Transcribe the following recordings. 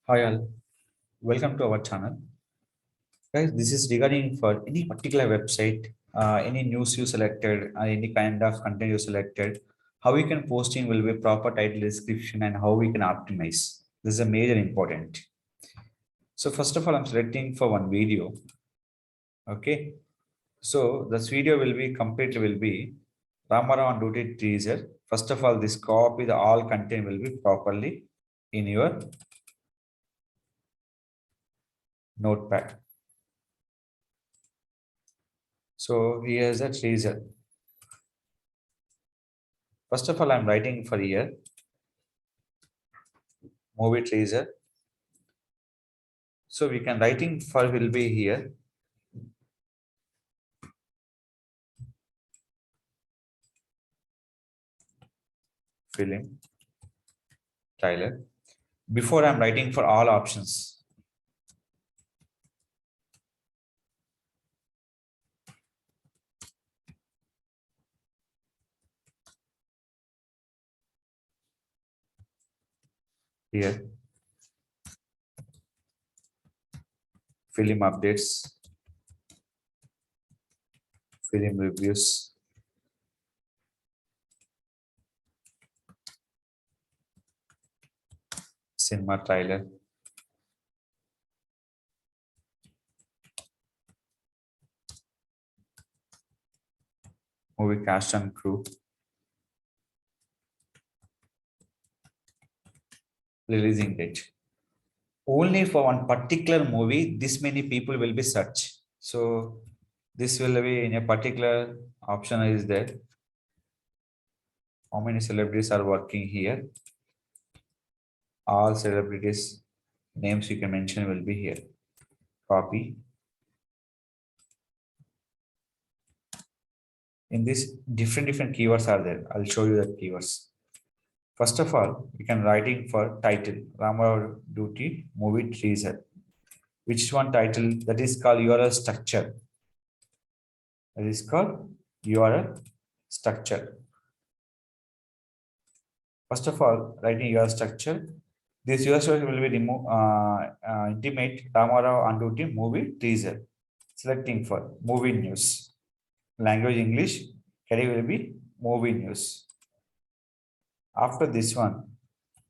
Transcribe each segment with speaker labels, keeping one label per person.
Speaker 1: Hi all, welcome to our channel. Guys, this is regarding for any particular website, any news you selected, any kind of content you selected, how we can posting will be proper title description and how we can optimize. This is a major important. So first of all, I'm selecting for one video. Okay. So this video will be completely will be Ramara on duty teaser. First of all, this copy the all content will be properly in your notepad. So here's a teaser. First of all, I'm writing for here movie teaser. So we can writing for will be here. Film trailer. Before I'm writing for all options. Here. Film updates. Film reviews. Cinema trailer. Movie cast and crew. Releasing date. Only for one particular movie, this many people will be searched. So this will be in a particular option is there. How many celebrities are working here? All celebrities names you can mention will be here. Copy. In this different keywords are there. I'll show you the keywords. First of all, you can writing for title Rama Duty movie teaser. Which one title? That is called URL structure. That is called URL structure. First of all, writing URL structure. This URL structure will be remove intimate Ramarao on duty movie teaser. Selecting for movie news. Language English. Category will be movie news. After this one,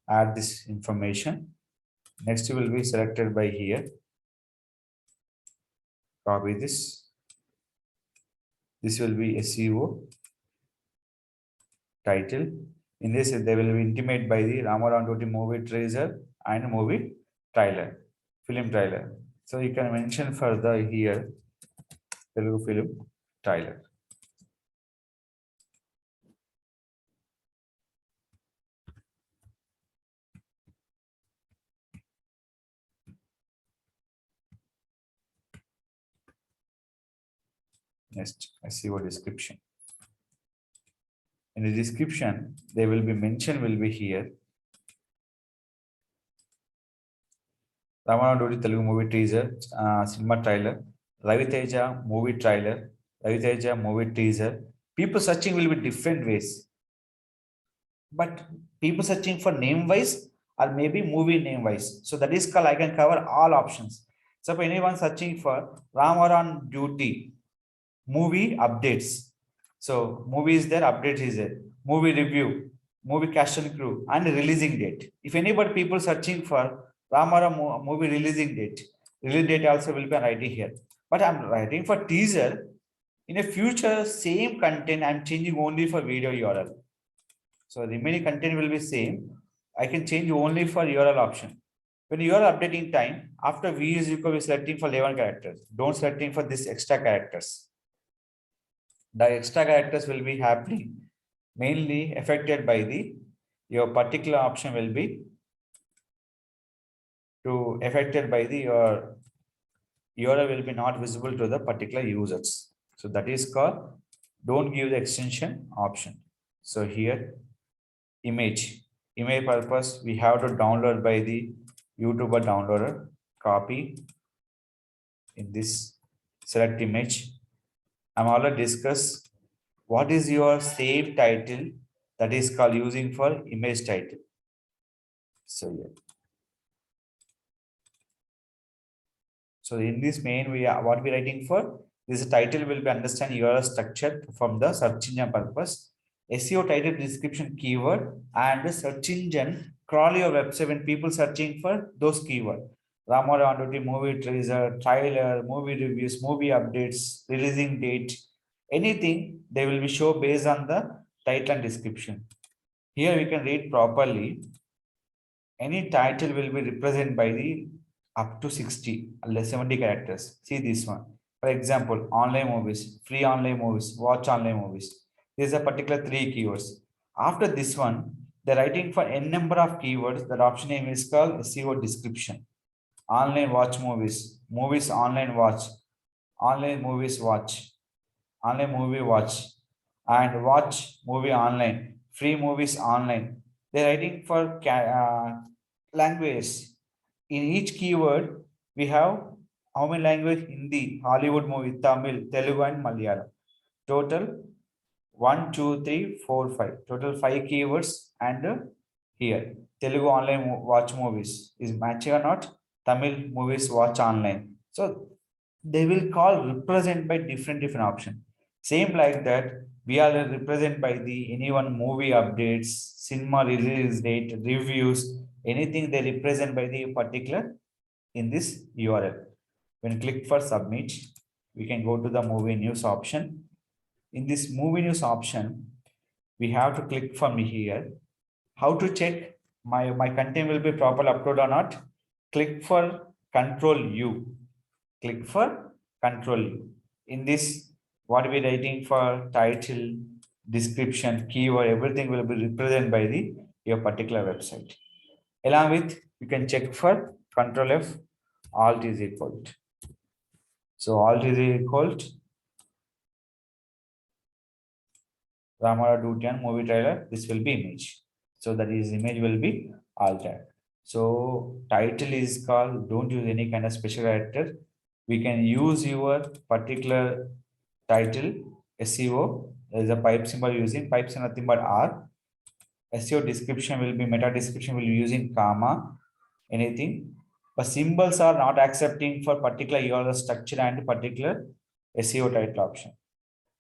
Speaker 1: add this information. Next will be selected by here. Copy this. This will be SEO title. In this, they will be intimate by the Ramadan Duty movie teaser and movie trailer, film trailer. So you can mention further here Telugu film trailer. Next, SEO description. In the description, they will be mentioned will be here. Ramadan Duty Telugu movie teaser, cinema trailer, Raviteja movie trailer, Raviteja movie teaser. People searching will be different ways. But people searching for name wise or maybe movie name wise. So that is called I can cover all options. So if anyone searching for Ramadan Duty movie updates. So movie is there, update is there, movie review, movie cast and crew, and releasing date. If anybody people searching for Ramara movie releasing date, release date also will be writing here. But I'm writing for teaser. In a future, same content I'm changing only for video URL. So remaining content will be same. I can change only for URL option. When you are updating time, after views you could be selecting for 11 characters. Don't selecting for this extra characters. The extra characters will be happening mainly affected by the your particular option will be to affected by the your URL will be not visible to the particular users. So that is called don't give the extension option. So here image purpose we have to download by the YouTuber downloader. Copy in this select image. I'm already discussed what is your save title that is called using for image title. So yeah. So in this main, we are what we writing for? This title will be understand URL structure from the search engine purpose. SEO title description keyword and search engine crawl your website when people searching for those keyword. Ramara Andoti movie teaser, trailer, movie reviews, movie updates, releasing date, anything they will be show based on the title and description. Here we can read properly. Any title will be represented by the up to 60, 70 characters. See this one. For example, online movies, free online movies, watch online movies. These are particular three keywords. After this one, they're writing for n number of keywords. That option name is called SEO description. Online watch movies, movies online watch, online movies watch, online movie watch, and watch movie online, free movies online. They're writing for language. In each keyword, we have how many language? Hindi, Hollywood movie, Tamil, Telugu, and Malayalam. Total 1, 2, 3, 4, 5. Total 5 keywords, and here Telugu online watch movies is matching or not? Tamil movies watch online. So they will call represent by different option. Same like that, we are represent by the anyone movie updates, cinema release date, reviews, anything they represent by the particular in this URL. When click for submit, we can go to the movie news option. In this movie news option, we have to click from here. How to check my content will be properly uploaded or not? Click for Control U. Click for Control U. In this, what we writing for title, description, keyword, everything will be represented by the your particular website. Along with, you can check for Control F, alt is equal to. So alt is equal to Ramara Dutian movie trailer. This will be image. So that is image will be altered. So title is called, don't use any kind of special character. We can use your particular title, SEO. There is a pipe symbol using pipes and nothing but R. SEO description will be meta description will be using comma, anything. But symbols are not accepting for particular URL structure and particular SEO title option.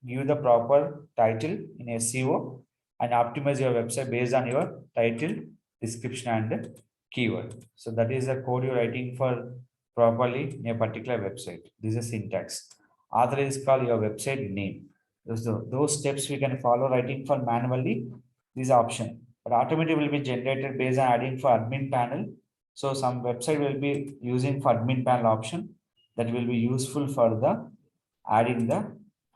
Speaker 1: Give the proper title in SEO and optimize your website based on your title, description, and keyword. So that is the code you're writing for properly in a particular website. This is syntax. Other is called your website name. Those steps we can follow writing for manually, this option. But automatically will be generated based on adding for admin panel. So some website will be using for admin panel option that will be useful for the adding the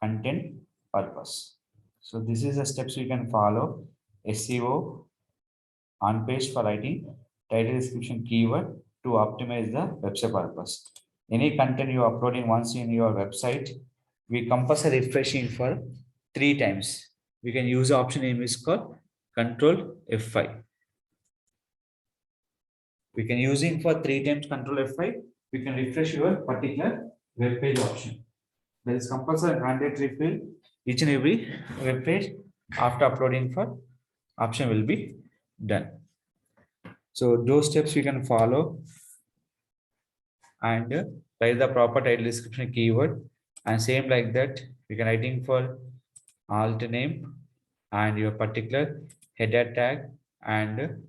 Speaker 1: content purpose. So this is the steps we can follow. SEO on page for writing title, description, keyword to optimize the website purpose. Any content you are uploading once in your website, we compulsory refreshing for 3 times. We can use the option name is called Control F5. We can using for 3 times Control F5. We can refresh your particular web page option. There is compulsory mandatory field each and every web page after uploading for option will be done. So those steps we can follow and write the proper title, description, keyword, and same like that we can writing for alt name and your particular header tag and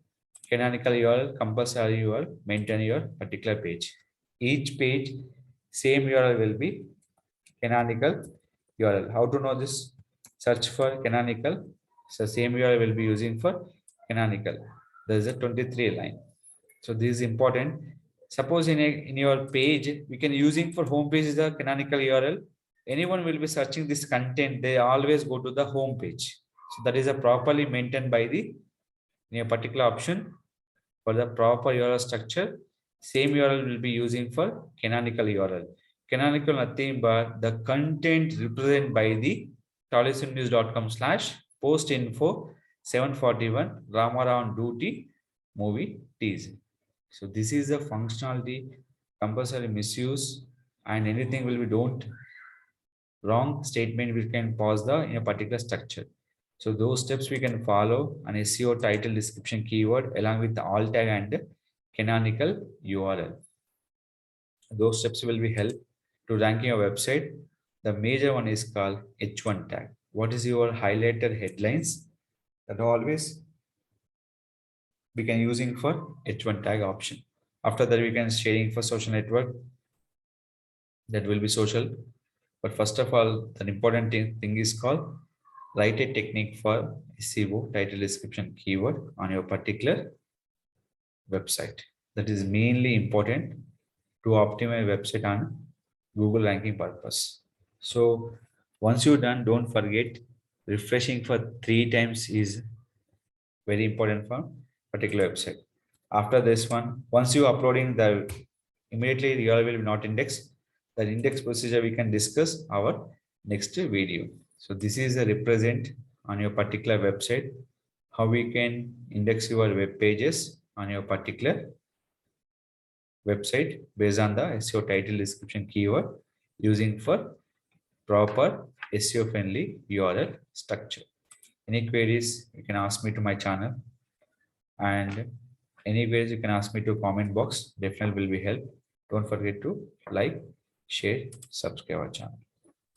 Speaker 1: canonical URL, compulsory URL, maintain your particular page. Each page same URL will be canonical URL. How to know this? Search for canonical. So same URL will be using for canonical. There is a 23 line. So this is important. Suppose in your page, we can using for home page is the canonical URL. Anyone will be searching this content, they always go to the home page. So that is a properly maintained by the in a particular option for the proper URL structure. Same URL will be using for canonical URL. Canonical nothing but the content represented by the tollysimnews.com/post info 741 Ramara on duty movie teaser. So this is the functionality compulsory misuse and anything will be don't wrong statement we can pause the in a particular structure. So those steps we can follow an SEO title, description, keyword along with the alt tag and canonical URL. Those steps will be help to ranking your website. The major one is called H1 tag. What is your highlighted headlines that always we can using for H1 tag option. After that, we can sharing for social network, that will be social. But first of all, the important thing is called write a technique for SEO, title description keyword on your particular website. That is mainly important to optimize website on Google ranking purpose. So once you're done, don't forget refreshing for 3 times is very important for particular website. After this one, once you uploading the immediately URL will be not indexed. The index procedure we can discuss our next video. So this is a represent on your particular website how we can index your web pages on your particular website based on the SEO title description keyword using for proper SEO friendly URL structure. Any queries you can ask me to my channel, and any queries you can ask me to comment box. Definitely will be help. Don't forget to like, share, subscribe our channel.